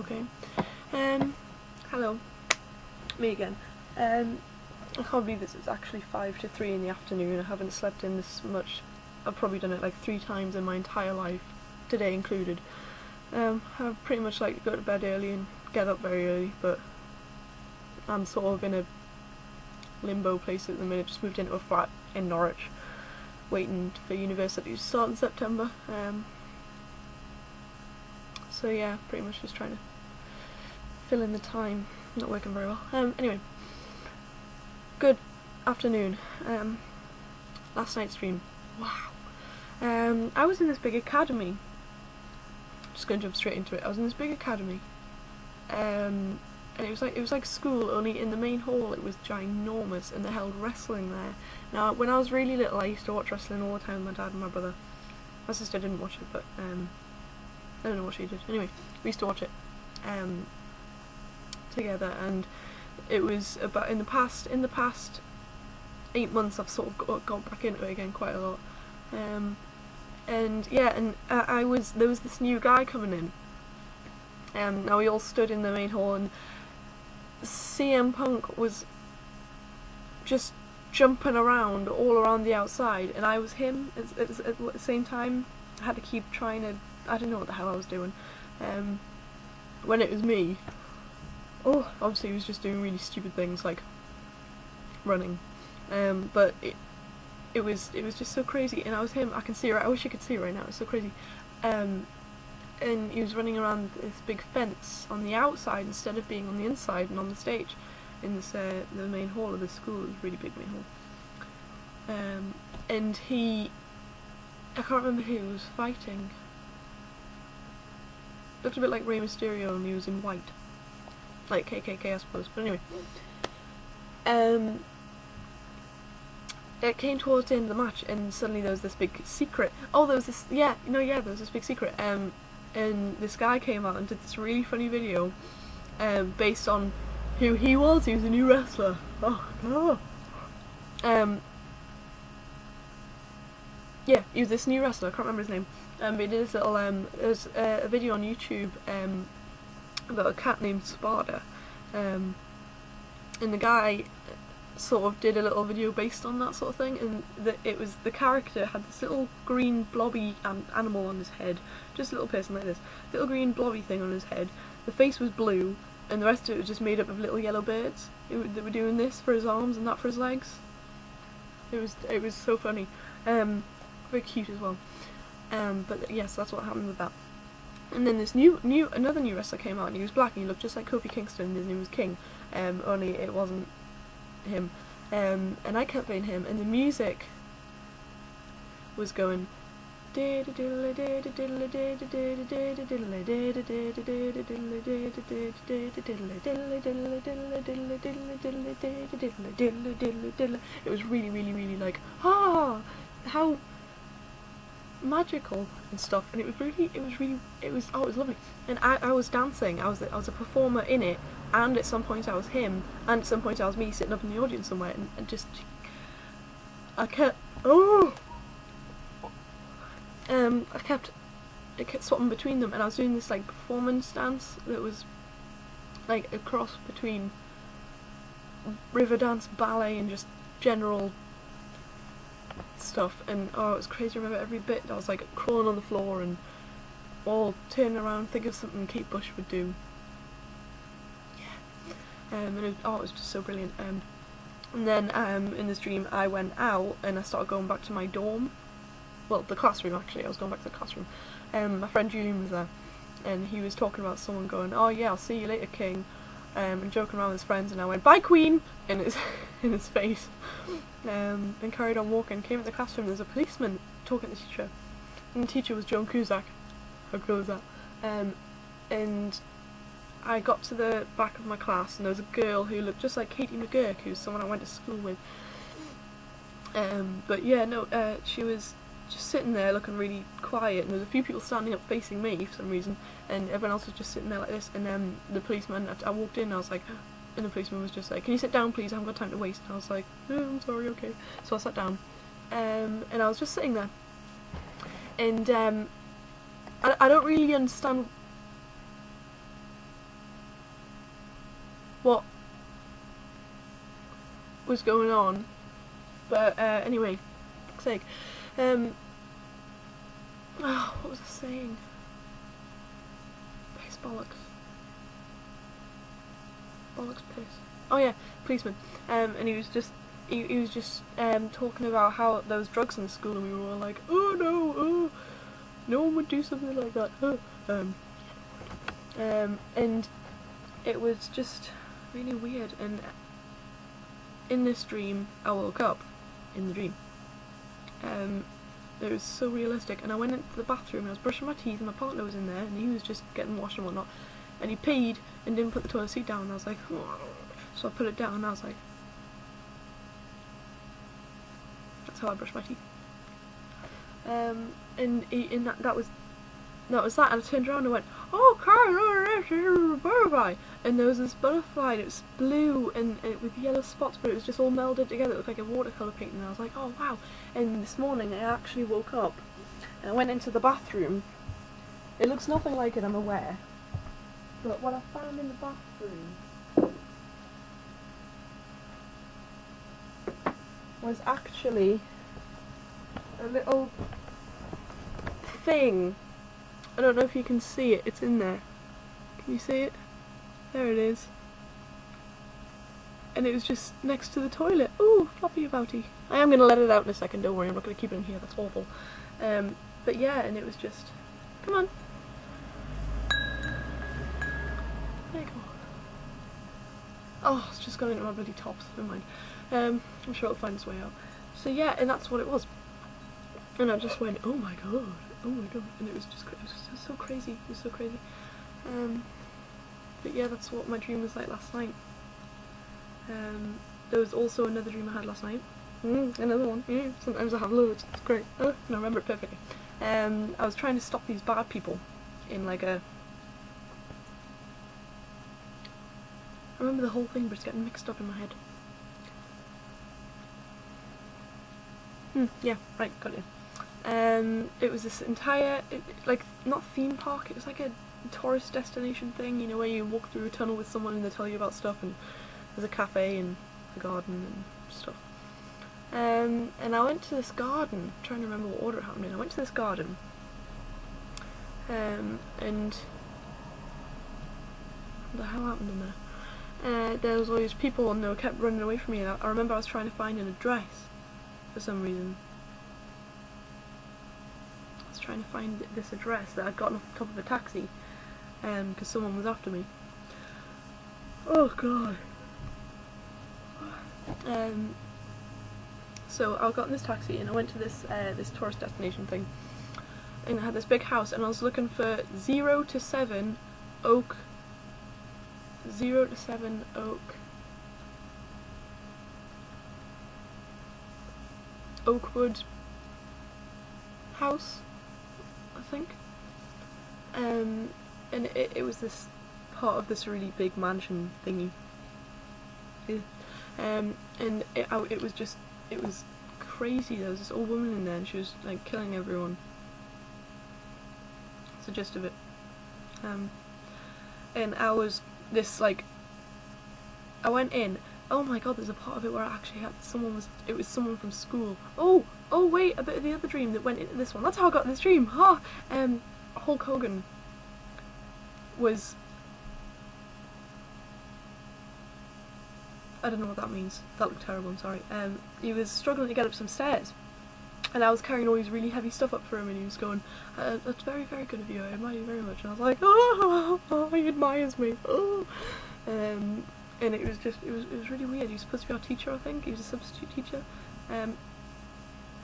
Okay. Hello. Me again. I can't believe this. It's actually 5 to 3 in the afternoon. I haven't slept in this much. I've probably done it like 3 times in my entire life, today included. I pretty much like to go to bed early and get up very early, but I'm sort of in a limbo place at the minute. Just moved into a flat in Norwich, waiting for university to start in September. So yeah, pretty much just trying to fill in the time. Not working very well. Anyway, good afternoon. Last night's stream. Wow. I was in this big academy. Just going to jump straight into it. I was in this big academy. And it was like school, only in the main hall it was ginormous, and they held wrestling there. Now, when I was really little, I used to watch wrestling all the time with my dad and my brother. My sister didn't watch it, but I don't know what she did. Anyway, we used to watch it together, and it was about in the past 8 months I've sort of got back into it again quite a lot. And yeah, and there was this new guy coming in. Now we all stood in the main hall, and CM Punk was just jumping around all around the outside, and I was him at the same time. I had to keep trying to, I don't know what the hell I was doing. When it was me, obviously he was just doing really stupid things like running, but it was just so crazy, and I was him. I can see it. I wish you could see it right now. It's so crazy. And he was running around this big fence on the outside instead of being on the inside and on the stage in this the main hall of the school. It was a really big main hall. And I can't remember who he was fighting. Looked a bit like Rey Mysterio, and he was in white, like KKK, I suppose. But anyway, it came towards the end of the match, and suddenly there was this big secret. There was this, there was this big secret. And this guy came out and did this really funny video, based on who he was. He was a new wrestler. Yeah, he was this new wrestler. I can't remember his name. But he did this little there's a video on YouTube about a cat named Sparta, and the guy sort of did a little video based on that sort of thing, and the character had this little green blobby animal on his head, just a little person like this, little green blobby thing on his head. The face was blue, and the rest of it was just made up of little yellow birds that were doing this for his arms and that for his legs. It was so funny, very cute as well. But yes, that's what happened with that. And then this another new wrestler came out, and he was black, and he looked just like Kofi Kingston, and his name was King, only it wasn't him. And I kept playing him, and the music was going. It was really, really, really like, how magical and stuff, and it was lovely. And I was dancing. I was a performer in it, and at some point I was him, and at some point I was me sitting up in the audience somewhere, and just I kept swapping between them, and I was doing this like performance dance that was like a cross between river dance, ballet, and just general stuff. And it was crazy. I remember every bit. I was like crawling on the floor and all turning around, think of something Kate Bush would do. And it was just so brilliant. And then in this dream I went out and I started going back to my dorm. Well, the classroom actually. I was going back to the classroom. My friend Julian was there, and he was talking about someone going, "Oh yeah, I'll see you later, King," and joking around with his friends. And I went, "Bye, Queen," in his face, and carried on walking. Came into the classroom. There's a policeman talking to the teacher, and the teacher was Joan Cusack. How cool is that? And I got to the back of my class, and there was a girl who looked just like Katie McGurk, who's someone I went to school with. But yeah, no, she was just sitting there looking really quiet, and there was a few people standing up facing me for some reason, and everyone else was just sitting there like this. And then the policeman, I walked in, and I was like, and the policeman was just like, "Can you sit down, please? I haven't got time to waste." And I was like, "Oh, I'm sorry, okay." So I sat down, and I was just sitting there, and I don't really understand what was going on. But anyway, for fuck's sake. What was I saying? Piss bollocks. Bollocks piss. Oh yeah, policeman. And he was just talking about how there was drugs in the school, and we were all like, oh no, oh, no one would do something like that. And it was just really weird. And in this dream, I woke up in the dream. It was so realistic, and I went into the bathroom and I was brushing my teeth, and my partner was in there, and he was just getting washed and whatnot, and he peed and didn't put the toilet seat down, and I was like, oh. So I put it down, and I was like, that's how I brush my teeth. And that was that, and I turned around and went, oh, Carl, this is a butterfly, and there was this butterfly, and it was blue and with yellow spots, but it was just all melded together. It looked like a watercolour painting, and I was like, oh wow. And this morning I actually woke up and I went into the bathroom. It looks nothing like it, I'm aware, but what I found in the bathroom was actually a little thing. I don't know if you can see it, it's in there. Can you see it? There it is. And it was just next to the toilet. Ooh, floppy abouty. I am going to let it out in a second, don't worry, I'm not going to keep it in here, that's awful. But yeah, and it was just, come on. There you go. Oh, it's just gone into my bloody tops, never mind. I'm sure it'll find its way out. So yeah, and that's what it was. And I just went, oh my god, and it was just, it was so crazy, it was so crazy. But yeah, that's what my dream was like last night. There was also another dream I had last night. Another one. Sometimes I have loads, it's great. I remember it perfectly. I was trying to stop these bad people in like a... I remember the whole thing, but it's getting mixed up in my head. Yeah, right, got it. It was this entire, like, not theme park, it was like a tourist destination thing, you know, where you walk through a tunnel with someone and they tell you about stuff, and there's a cafe and a garden and stuff. And I went to this garden, I'm trying to remember what order it happened in. I went to this garden, and what the hell happened in there? There was all these people and they kept running away from me, and I remember I was trying to find an address for some reason. I was trying to find this address that I'd gotten off the top of a taxi, because someone was after me. Oh god. So I got in this taxi and I went to this this tourist destination thing, and it had this big house, and I was looking for 0 to 7 Oak. 0 to 7 Oak. Oakwood house, I think. And it was this part of this really big mansion thingy. And it was crazy. There was this old woman in there and she was like killing everyone. That's the gist of it. And I was this like, I went in. Oh my god, there's a part of it where I actually had it was someone from school. Oh wait, a bit of the other dream that went into this one. That's how I got this dream. Hulk Hogan was, I don't know what that means. That looked terrible, I'm sorry. He was struggling to get up some stairs, and I was carrying all these really heavy stuff up for him, and he was going, that's very, very good of you, I admire you very much. And I was like, oh, he admires me. Oh. And it was just, it was really weird. He was supposed to be our teacher, I think. He was a substitute teacher.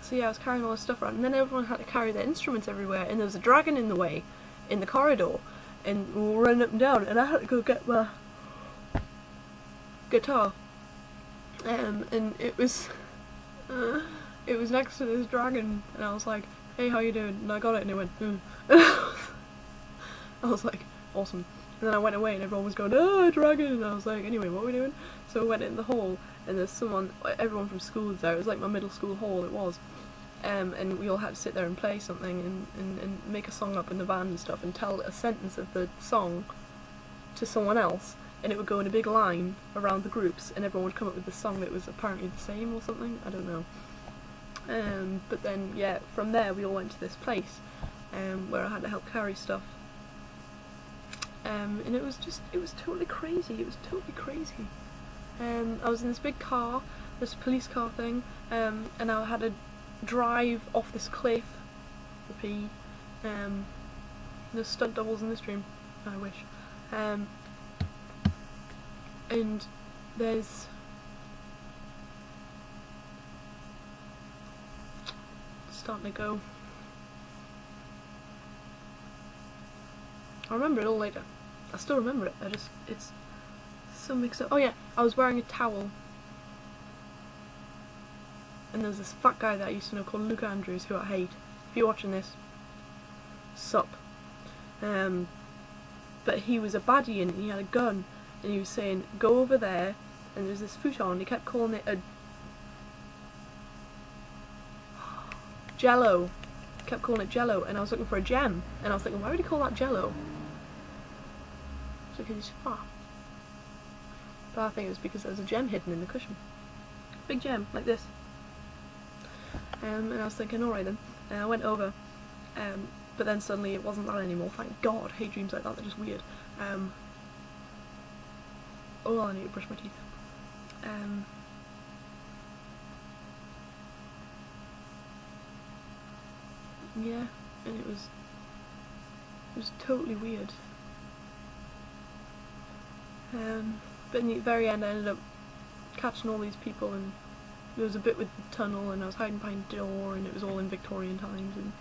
So yeah, I was carrying all this stuff around, and then everyone had to carry their instruments everywhere, and there was a dragon in the way, in the corridor, and we were running up and down, and I had to go get my guitar. And it was next to this dragon, and I was like, hey, how you doing? And I got it, and it went, I was like, awesome. And then I went away and everyone was going, oh, dragon, and I was like, anyway, what are we doing? So I went in the hall, and there's everyone from school was there. It was like my middle school hall, it was. And we all had to sit there and play something and make a song up in the band and stuff, and tell a sentence of the song to someone else, and it would go in a big line around the groups, and everyone would come up with the song that was apparently the same or something. I don't know. But then, yeah, from there we all went to this place where I had to help carry stuff. And it was totally crazy. It was totally crazy. I was in this big car, this police car thing, and I had to drive off this cliff. Repeat. There's stunt doubles in this dream. I wish. And there's starting to go. I'll remember it all later. I still remember it. It's so mixed up. Oh yeah, I was wearing a towel. And there's this fat guy that I used to know called Luke Andrews, who I hate. If you're watching this, sup. But he was a baddie and he had a gun, and he was saying, go over there, and there's this futon, he kept calling it a Jello. Kept calling it Jello, and I was looking for a gem, and I was thinking, why would he call that Jello? It's because he's fat. But I think it was because there was a gem hidden in the cushion. Big gem, like this. And I was thinking, alright then. And I went over, but then suddenly it wasn't that anymore. Thank God. I hate dreams like that, they're just weird. Oh, I need to brush my teeth. Yeah, and it was totally weird. But in the very end I ended up catching all these people, and there was a bit with the tunnel, and I was hiding behind a door, and it was all in Victorian times and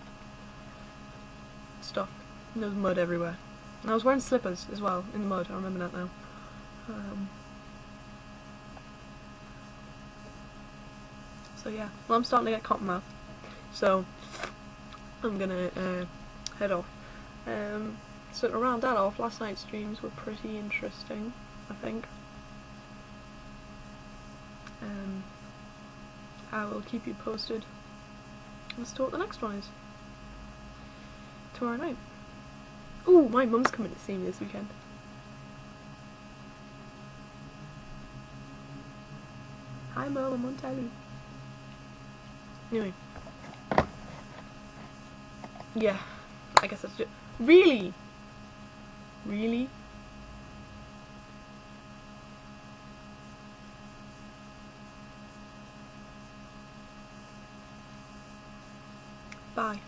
stuff. And there was mud everywhere. And I was wearing slippers as well, in the mud, I remember that now. So yeah, well, I'm starting to get cotton mouth, so I'm gonna head off. So to round that off, last night's streams were pretty interesting, I think. I will keep you posted as to what the next one is. Tomorrow night. Ooh, my mum's coming to see me this weekend. Hi Mum, I'm on telly. Anyway. Yeah, I guess that's it. Really? Really? Bye.